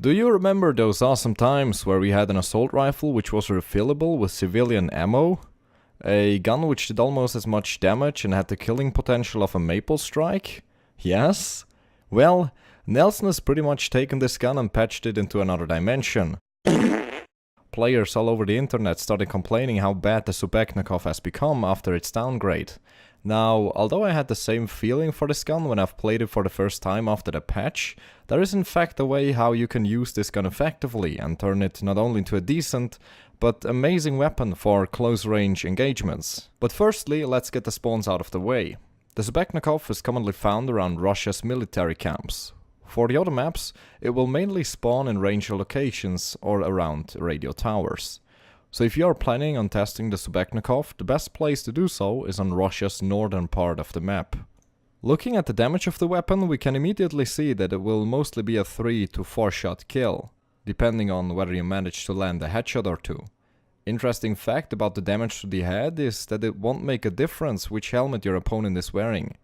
Do you remember those awesome times where we had an assault rifle which was refillable with civilian ammo? A gun which did almost as much damage and had the killing potential of a maple strike? Yes? Well, Nelson has pretty much taken this gun and patched it into another dimension. Players all over the internet started complaining how bad the Zubeknakov has become after its downgrade. Now, although I had the same feeling for this gun when I've played it for the first time after the patch, there is in fact a way how you can use this gun effectively and turn it not only into a decent, but amazing weapon for close-range engagements. But firstly, let's get the spawns out of the way. The Zubeknakov is commonly found around Russia's military camps. For the other maps, it will mainly spawn in ranger locations or around radio towers. So if you are planning on testing the Zubeknakov, the best place to do so is on Russia's northern part of the map. Looking at the damage of the weapon, we can immediately see that it will mostly be a 3 to 4 shot kill, depending on whether you manage to land a headshot or two. Interesting fact about the damage to the head is that it won't make a difference which helmet your opponent is wearing.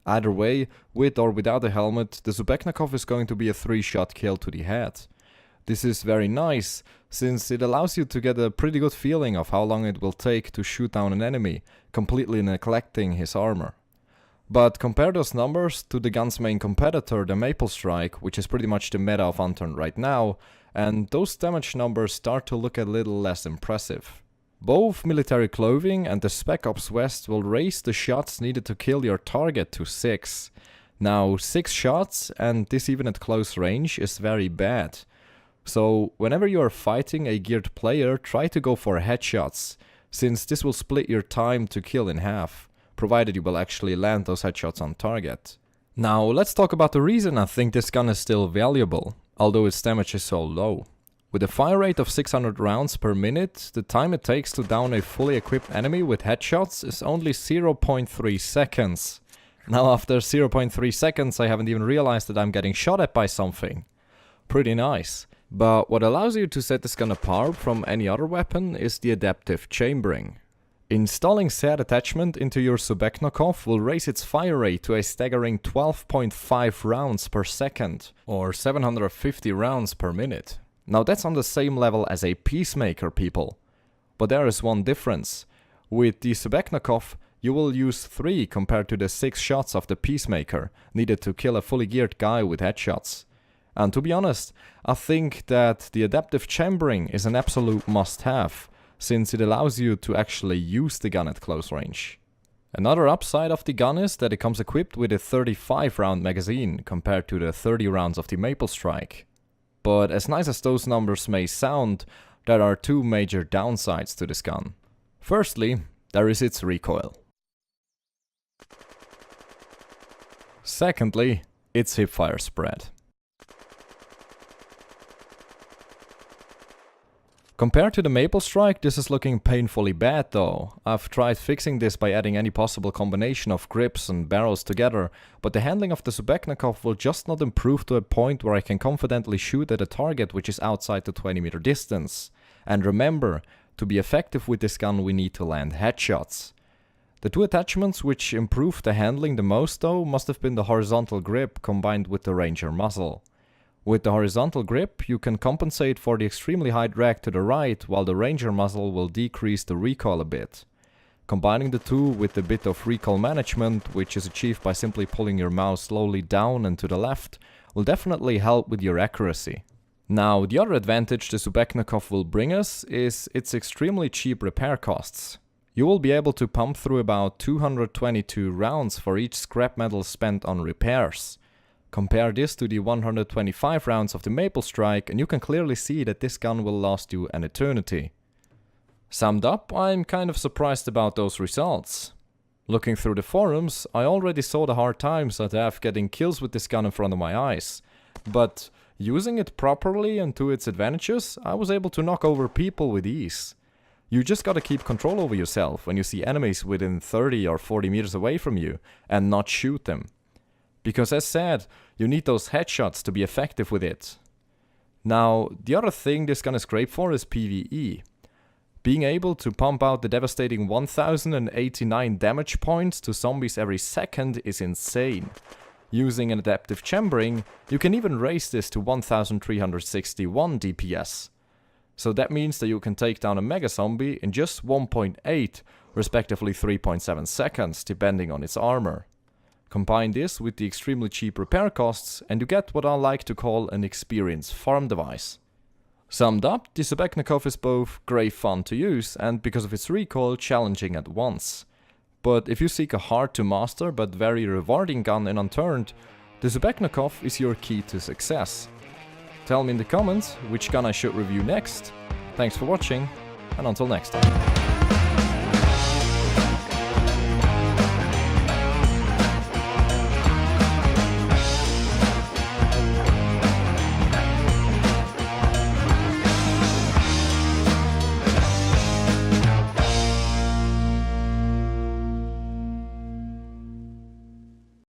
Either way, with or without a helmet, the Zubeknakov is going to be a 3 shot kill to the head. This is very nice, since it allows you to get a pretty good feeling of how long it will take to shoot down an enemy, completely neglecting his armor. But compare those numbers to the gun's main competitor, the Maple Strike, which is pretty much the meta of Unturned right now, and those damage numbers start to look a little less impressive. Both military clothing and the Spec Ops vest will raise the shots needed to kill your target to 6. Now 6 shots, and this even at close range, is very bad. So whenever you are fighting a geared player, try to go for headshots, since this will split your time to kill in half, provided you will actually land those headshots on target. Now let's talk about the reason I think this gun is still valuable, although its damage is so low. With a fire rate of 600 rounds per minute, the time it takes to down a fully equipped enemy with headshots is only 0.3 seconds. Now after 0.3 seconds I haven't even realized that I'm getting shot at by something. Pretty nice. But what allows you to set this gun apart from any other weapon is the adaptive chambering. Installing said attachment into your Zubeknakov will raise its fire rate to a staggering 12.5 rounds per second, or 750 rounds per minute. Now that's on the same level as a Peacemaker, people. But there is one difference. With the Zubeknakov, you will use 3 compared to the 6 shots of the Peacemaker needed to kill a fully geared guy with headshots. And to be honest, I think that the adaptive chambering is an absolute must-have, since it allows you to actually use the gun at close range. Another upside of the gun is that it comes equipped with a 35 round magazine compared to the 30 rounds of the Maple Strike. But as nice as those numbers may sound, there are 2 major downsides to this gun. Firstly, there is its recoil. Secondly, its hipfire spread. Compared to the Maple Strike, this is looking painfully bad though. I've tried fixing this by adding any possible combination of grips and barrels together, but the handling of the Zubeknakov will just not improve to a point where I can confidently shoot at a target which is outside the 20-meter distance. And remember, to be effective with this gun we need to land headshots. The 2 attachments which improved the handling the most though must have been the horizontal grip combined with the Ranger muzzle. With the horizontal grip, you can compensate for the extremely high drag to the right, while the Ranger muzzle will decrease the recoil a bit. Combining the 2 with a bit of recoil management, which is achieved by simply pulling your mouse slowly down and to the left, will definitely help with your accuracy. Now, the other advantage the Zubeknakov will bring us is its extremely cheap repair costs. You will be able to pump through about 222 rounds for each scrap metal spent on repairs. Compare this to the 125 rounds of the Maple Strike and you can clearly see that this gun will last you an eternity. Summed up, I'm kind of surprised about those results. Looking through the forums, I already saw the hard times I'd have getting kills with this gun in front of my eyes. But using it properly and to its advantages, I was able to knock over people with ease. You just gotta keep control over yourself when you see enemies within 30 or 40 meters away from you and not shoot them. Because as said, you need those headshots to be effective with it. Now, the other thing this gun is great for is PvE. Being able to pump out the devastating 1089 damage points to zombies every second is insane. Using an adaptive chambering, you can even raise this to 1361 DPS. So that means that you can take down a mega zombie in just 1.8, respectively 3.7 seconds, depending on its armor. Combine this with the extremely cheap repair costs and you get what I like to call an experienced farm device. Summed up, the Zubeknakov is both great fun to use and because of its recoil challenging at once. But if you seek a hard to master but very rewarding gun in Unturned, the Zubeknakov is your key to success. Tell me in the comments which gun I should review next. Thanks for watching and until next time.